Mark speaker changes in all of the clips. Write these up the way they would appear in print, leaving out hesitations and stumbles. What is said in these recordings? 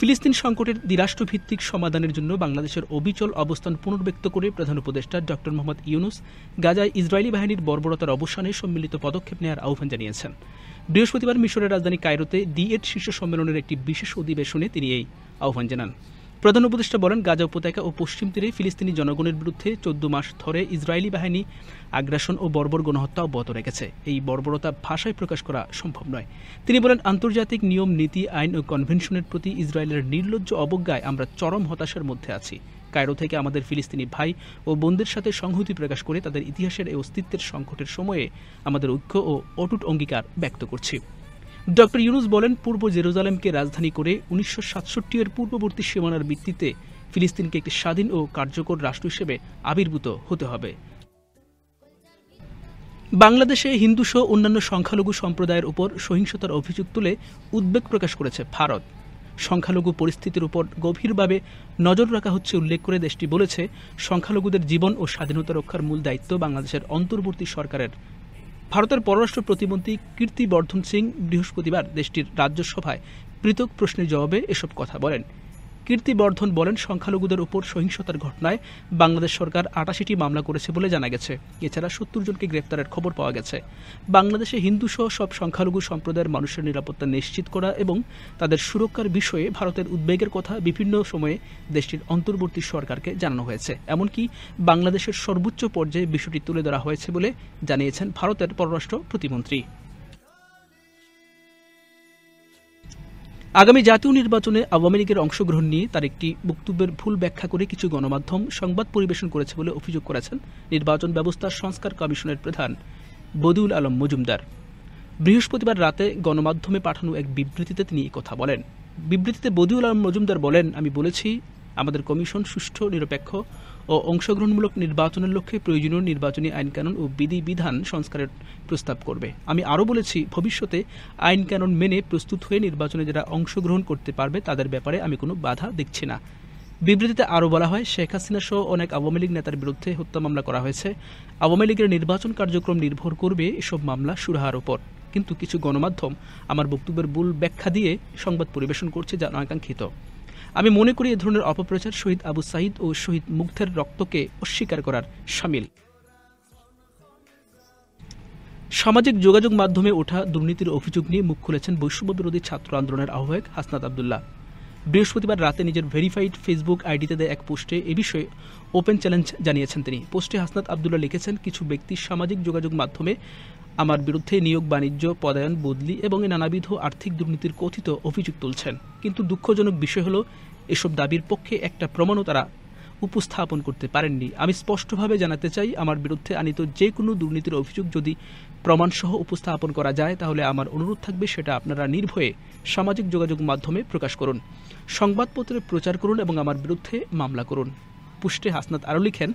Speaker 1: ফিলিস্তিন সংকটের দ্বিরাষ্ট্রভিত্তিক সমাধানের জন্য বাংলাদেশের অবিচল অবস্থান পুনর্ব্যক্ত করে প্রধান উপদেষ্টা ড মোহাম্মদ ইউনূস গাজায় ইসরায়েলি বাহিনীর বর্বরতার অবসানে সম্মিলিত পদক্ষেপ নেওয়ার আহ্বান জানিয়েছেন। বৃহস্পতিবার মিশরের রাজধানী কায়রোতে D8 শীর্ষ সম্মেলনের একটি বিশেষ অধিবেশনে তিনি এই আহ্বান জানান। প্রধান উপদেষ্টা বলেন, গাজা উপত্যকা ও পশ্চিম তীরে ফিলিস্তিনি জনগণের বিরুদ্ধে 14 মাস ধরে ইসরায়েলি বাহিনী আগ্রাসন ও বর্বর গণহত্যা অব্যাহত রেখেছে। এই বর্বরতা ভাষায় প্রকাশ করা সম্ভব নয়। তিনি বলেন, আন্তর্জাতিক নিয়ম, নীতি, আইন ও কনভেনশনের প্রতি ইসরায়েলের নির্লজ্জ অবজ্ঞায় আমরা চরম হতাশার মধ্যে আছি। কায়রো থেকে আমাদের ফিলিস্তিনি ভাই ও বোনদের সাথে সংহতি প্রকাশ করে তাদের ইতিহাসের এই অস্তিত্বের সংকটের সময়ে আমাদের ঐক্য ও অটুট অঙ্গীকার ব্যক্ত করছি। ড ইউনূস বলেন, পূর্ব জেরুজালেমকে রাজধানী করে 1967 এর পূর্ববর্তী সীমানার ভিত্তিতে ফিলিস্তিনকে একটি স্বাধীন ও কার্যকর রাষ্ট্র হিসেবে আবির্ভূত হতে হবে। বাংলাদেশে হিন্দুসহ অন্যান্য সংখ্যালঘু সম্প্রদায়ের উপর সহিংসতার অভিযোগ তুলে উদ্বেগ প্রকাশ করেছে ভারত। সংখ্যালঘু পরিস্থিতির উপর গভীরভাবে নজর রাখা হচ্ছে উল্লেখ করে দেশটি বলেছে, সংখ্যালঘুদের জীবন ও স্বাধীনতা রক্ষার মূল দায়িত্ব বাংলাদেশের অন্তর্বর্তী সরকারের। ভারতের পররাষ্ট্র প্রতিমন্ত্রী কীর্তিবর্ধন সিং বৃহস্পতিবার দেশটির রাজ্যসভায় পৃথক প্রশ্নের জবাবে এসব কথা বলেন। কীর্তিবর্ধন বলেন, সংখ্যালঘুদের উপর সহিংসতার ঘটনায় বাংলাদেশ সরকার 88টি মামলা করেছে বলে জানা গেছে। এছাড়া 70 জনকে গ্রেফতারের খবর পাওয়া গেছে। বাংলাদেশে হিন্দুসহ সব সংখ্যালঘু সম্প্রদায়ের মানুষের নিরাপত্তা নিশ্চিত করা এবং তাদের সুরক্ষার বিষয়ে ভারতের উদ্বেগের কথা বিভিন্ন সময়ে দেশটির অন্তর্বর্তী সরকারকে জানানো হয়েছে। এমনকি বাংলাদেশের সর্বোচ্চ পর্যায়ে বিষয়টি তুলে ধরা হয়েছে বলে জানিয়েছেন ভারতের পররাষ্ট্র প্রতিমন্ত্রী। আগামী জাতীয় নির্বাচনে আওয়ামী লীগের অংশগ্রহণ নিয়ে তার একটি বক্তব্যের ভুল ব্যাখ্যা করে কিছু গণমাধ্যম সংবাদ পরিবেশন করেছে বলে অভিযোগ করেছেন নির্বাচন ব্যবস্থা সংস্কার কমিশনের প্রধান বদিউল আলম মজুমদার। বৃহস্পতিবার রাতে গণমাধ্যমে পাঠানো এক বিবৃতিতে তিনি এই কথা বলেন। বিবৃতিতে বদিউল আলম মজুমদার বলেন, আমি বলেছি আমাদের কমিশন সুষ্ঠু, নিরপেক্ষ ও অংশগ্রহণমূলক নির্বাচনের লক্ষ্যে প্রয়োজনীয় নির্বাচনী আইনকানুন ও বিধিবিধান সংস্কারের প্রস্তাব করবে। আমি আরও বলেছি, ভবিষ্যতে আইনকানুন মেনে প্রস্তুত হয়ে নির্বাচনে যারা অংশগ্রহণ করতে পারবে তাদের ব্যাপারে আমি কোনো বাধা দেখছি না। বিবৃতিতে আরও বলা হয়, শেখ হাসিনা সহ অনেক আওয়ামী লীগ নেতার বিরুদ্ধে হত্যা মামলা করা হয়েছে। আওয়ামী লীগের নির্বাচন কার্যক্রম নির্ভর করবে এসব মামলা সুরাহার ওপর। কিন্তু কিছু গণমাধ্যম আমার বক্তব্যের ভুল ব্যাখ্যা দিয়ে সংবাদ পরিবেশন করছে, যা অনাকাঙ্ক্ষিত। আমি মনে করি এ ধরনের অপপ্রচার শহীদ আবু সাঈদ ও শহীদ মুগ্ধের রক্তকে অস্বীকার করার শামিল। সামাজিক যোগাযোগ মাধ্যমে ওঠা দুর্নীতির অভিযোগ নিয়ে মুখ খুলেছেন বৈষম্য বিরোধী ছাত্র আন্দোলনের আহ্বায়ক হাসনাত আব্দুল্লাহ। বৃহস্পতিবার রাতে নিজের ভেরিফাইড ফেসবুক আইডিতে দেয় এক পোস্টে এ বিষয়ে ওপেন চ্যালেঞ্জ জানিয়েছেন তিনি। পোস্টে হাসনাত আব্দুল্লাহ লিখেছেন, কিছু ব্যক্তি সামাজিক যোগাযোগ মাধ্যমে আমার বিরুদ্ধে নিয়োগ, বাণিজ্য, পদায়ন, বদলি এবং নানাবিধ আর্থিক দুর্নীতির কথিত অভিযোগ তুলছেন। কিন্তু দুঃখজনক বিষয় হলো, এসব দাবির পক্ষে একটা প্রমাণও তারা উপস্থাপন করতে পারেননি। আমি স্পষ্টভাবে জানাতে চাই, আমার বিরুদ্ধে আনিত যে কোনো দুর্নীতির অভিযোগ যদি প্রমাণসহ উপস্থাপন করা যায়, তাহলে আমার অনুরোধ থাকবে সেটা আপনারা নির্ভয়ে সামাজিক যোগাযোগ মাধ্যমে প্রকাশ করুন, সংবাদপত্রে প্রচার করুন এবং আমার বিরুদ্ধে মামলা করুন। পোস্টে হাসনাত আরও লিখেন,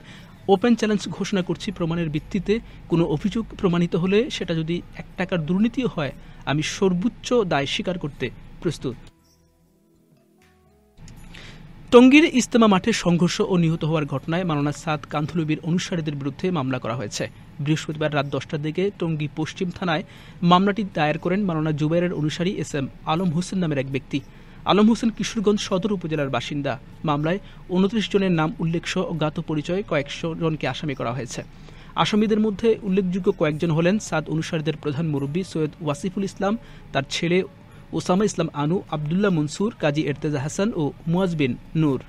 Speaker 1: ওপেন চ্যালেঞ্জ ঘোষণা করছি, প্রমাণের ভিত্তিতে কোনো অভিযোগ প্রমাণিত হলে সেটা যদি 1 টাকার দুর্নীতিও হয়, আমি সর্বোচ্চ দায় স্বীকার করতে প্রস্তুত। টঙ্গীর ইজতেমা মাঠে সংঘর্ষ ও নিহত হওয়ার ঘটনায় মাওলানা সাদ কান্ধলবির অনুসারীদের বিরুদ্ধে মামলা করা হয়েছে। বৃহস্পতিবার রাত 10টার দিকে টঙ্গী পশ্চিম থানায় মামলাটি দায়ের করেন মাওলানা জুবাইরের অনুসারী SM আলম হোসেন নামের এক ব্যক্তি। আলম হোসেন কিশোরগঞ্জ সদর উপজেলার বাসিন্দা। মামলায় 29 জনের নাম উল্লেখ সহ অজ্ঞাত পরিচয়ে কয়েকশো জনকে আসামি করা হয়েছে। আসামিদের মধ্যে উল্লেখযোগ্য কয়েকজন হলেন সাদ অনুসারীদের প্রধান মুরব্বী সৈয়দ ওয়াসিফুল ইসলাম, তার ছেলে ওসামা ইসলাম আনু, আবদুল্লাহ মনসুর, কাজী এরতেজা হাসান ও মুয়াজ বিন নূর।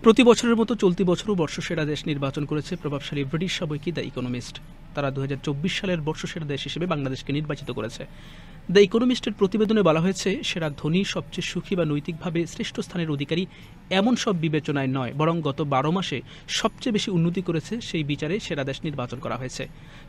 Speaker 1: প্রতি বছরের মতো চলতি বছরও বর্ষসেরা দেশ নির্বাচন করেছে প্রভাবশালী ব্রিটিশ সাময়িকী দ্য ইকোনমিস্ট। তারা 2024 সালের বর্ষসেরা দেশ হিসেবে বাংলাদেশকে নির্বাচিত করেছে। দ্য ইকোনমিস্টের প্রতিবেদনে বলা হয়েছে, সেরা ধনী, সবচেয়ে সুখী বা নৈতিকভাবে শ্রেষ্ঠ স্থানের অধিকারী এমন সব বিবেচনায় নয়, বরং গত 12 মাসে সবচেয়ে বেশি উন্নতি করেছে সেই বিচারে সেরা দেশ নির্বাচন করা হয়েছে।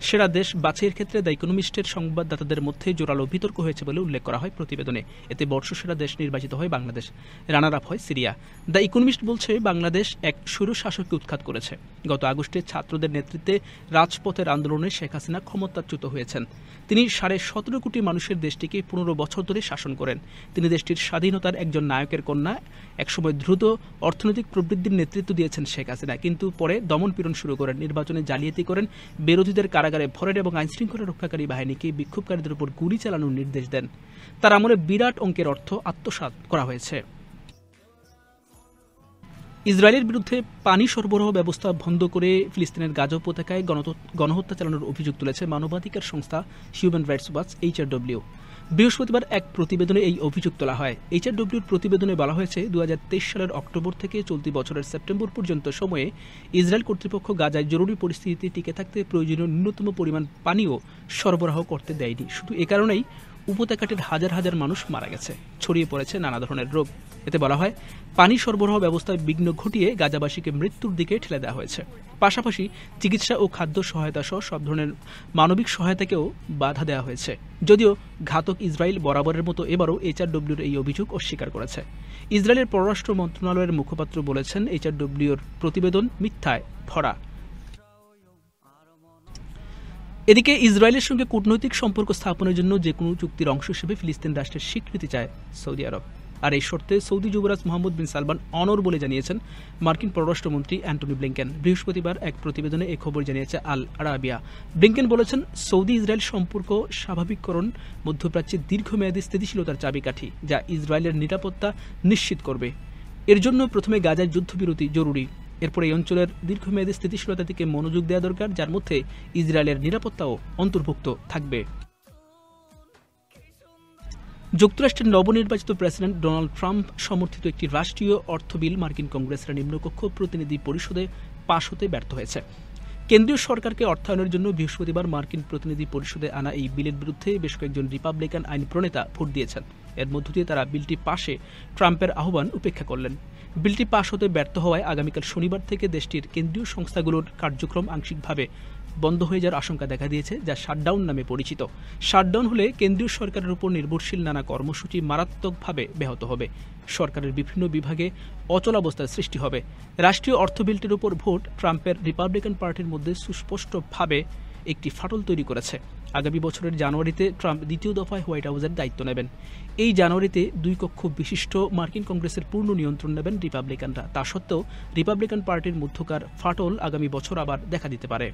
Speaker 1: সেরা দেশ বাছাইয়ের ক্ষেত্রে দ্য ইকোনমিস্টের সংবাদদাতাদের মধ্যে জোরালো বিতর্ক হয়েছে বলে উল্লেখ করা হয় প্রতিবেদনে। এতে বর্ষসেরা দেশ নির্বাচিত হয় বাংলাদেশ, রানার আপ হয় সিরিয়া। দ্য ইকোনমিস্ট বলছে, বাংলাদেশ এক স্বৈরশাসককে উৎখাত করেছে। গত আগস্টে ছাত্রদের নেতৃত্বে রাজপথের আন্দোলনে শেখ হাসিনা ক্ষমতাচ্যুত হয়েছেন। তিনি 17.5 কোটি মানুষের দেশটিকে 15 বছর ধরে শাসন করেন। তিনি দেশটির স্বাধীনতার একজন নায়কের কন্যা, একসময় দ্রুত অর্থনৈতিক প্রবৃদ্ধির নেতৃত্ব দিয়েছেন শেখ হাসিনা, কিন্তু পরে দমন-পীড়ন শুরু করেন, নির্বাচনে জালিয়াতি করেন, বিরোধীদের কারাগারে ভরেন এবং আইনশৃঙ্খলা রক্ষাকারী বাহিনীকে বিক্ষোভকারীদের উপর গুলি চালানোর নির্দেশ দেন। তার আমলে বিরাট অঙ্কের অর্থ আত্মসাৎ করা হয়েছে। ইসরায়েলের বিরুদ্ধে পানি সরবরাহ ব্যবস্থা বন্ধ করে ফিলিস্তিনের গাজা উপত্যকায় গণহত্যা চালানোর অভিযোগ তুলেছে মানবাধিকার সংস্থা হিউম্যান রাইটস ওয়াচ HRW। বৃহস্পতিবার এক প্রতিবেদনে এই অভিযোগ তোলা হয়। HRWর প্রতিবেদনে বলা হয়েছে 2023 সালের অক্টোবর থেকে চলতি বছরের সেপ্টেম্বর পর্যন্ত সময়ে ইসরায়েল কর্তৃপক্ষ গাজায় জরুরি পরিস্থিতিতে টিকে থাকতে প্রয়োজনীয় ন্যূনতম পরিমাণ পানিও সরবরাহ করতে দেয়নি। শুধু এ কারণেই উপত্যকাটির হাজার হাজার মানুষ মারা গেছে, ছড়িয়ে পড়েছে নানা ধরনের রোগ। এতে বলা হয়, পানি সরবরাহ ব্যবস্থায় বিঘ্ন ঘটিয়ে গাজাবাসীকে মৃত্যুর দিকে ঠেলে দেওয়া হয়েছে। পাশাপাশি চিকিৎসা ও খাদ্য সহায়তা সহ সব ধরনের মানবিক সহায়তাকেও বাধা দেওয়া হয়েছে। যদিও ঘাতক ইসরায়েল বরাবরের মতো এবারও HRWর এই অভিযোগ অস্বীকার করেছে। ইসরায়েলের পররাষ্ট্র মন্ত্রণালয়ের মুখপাত্র বলেছেন, HRWর প্রতিবেদন মিথ্যায় ভরা। এদিকে ইসরায়েলের সঙ্গে কূটনৈতিক সম্পর্ক স্থাপনের জন্য যে কোনো চুক্তির অংশ হিসেবে ফিলিস্তিন রাষ্ট্রের স্বীকৃতি চায় সৌদি আরব। আর এই শর্তে সৌদি যুবরাজ মোহাম্মদ বিন সালমান অনর বলে জানিয়েছেন মার্কিন পররাষ্ট্রমন্ত্রী অ্যান্টনি ব্লিংকেন। বৃহস্পতিবার এক প্রতিবেদনে এ খবর জানিয়েছে আল আরাবিয়া। ব্লিংকেন বলেছেন, সৌদি ইসরায়েল সম্পর্ক স্বাভাবিককরণ মধ্যপ্রাচ্যে দীর্ঘমেয়াদী স্থিতিশীলতার চাবিকাঠি, যা ইসরায়েলের নিরাপত্তা নিশ্চিত করবে। এর জন্য প্রথমে গাজায় যুদ্ধবিরতি জরুরি, এরপর এই অঞ্চলের দীর্ঘমেয়াদী স্থিতিশীলতার দিকে মনোযোগ দেওয়া দরকার, যার মধ্যে ইসরায়েলের নিরাপত্তাও অন্তর্ভুক্ত থাকবে। যুক্তরাষ্ট্রের নবনির্বাচিত প্রেসিডেন্ট ডোনাল্ড ট্রাম্প সমর্থিত একটি রাষ্ট্রীয় অর্থ বিল মার্কিন কংগ্রেসের নিম্নকক্ষ প্রতিনিধি পরিষদে পাশ হতে ব্যর্থ হয়েছে। কেন্দ্রীয় সরকারকে অর্থায়নের জন্য বৃহস্পতিবার মার্কিন প্রতিনিধি পরিষদে আনা এই বিলের বিরুদ্ধে বেশ কয়েকজন রিপাবলিকান আইন প্রণেতা ভোট দিয়েছেন। এর মধ্য দিয়ে তারা বিলটি পাশে ট্রাম্পের আহ্বান উপেক্ষা করলেন। বিলটি পাশ হতে ব্যর্থ হওয়ায় আগামীকাল শনিবার থেকে দেশটির কেন্দ্রীয় সংস্থাগুলোর কার্যক্রম আংশিকভাবে বন্ধ হয়ে যাওয়ার আশঙ্কা দেখা দিয়েছে, যা শাটডাউন নামে পরিচিত। শাটডাউন হলে কেন্দ্রীয় সরকারের উপর নির্ভরশীল নানা কর্মসূচি মারাত্মকভাবে ব্যাহত হবে। সরকারের বিভিন্ন বিভাগে অচলাবস্থার সৃষ্টি হবে। রাষ্ট্রীয় অর্থ বিলটির উপর ভোট ট্রাম্পের রিপাবলিকান পার্টির মধ্যে সুস্পষ্টভাবে একটি ফাটল তৈরি করেছে। আগামী বছরের জানুয়ারিতে ট্রাম্প দ্বিতীয় দফায় হোয়াইট হাউসের দায়িত্ব নেবেন। এই জানুয়ারিতে দুই কক্ষ বিশিষ্ট মার্কিন কংগ্রেসের পূর্ণ নিয়ন্ত্রণ নেবেন রিপাবলিকানরা। তা সত্ত্বেও রিপাবলিকান পার্টির মধ্যকার ফাটল আগামী বছর আবার দেখা দিতে পারে।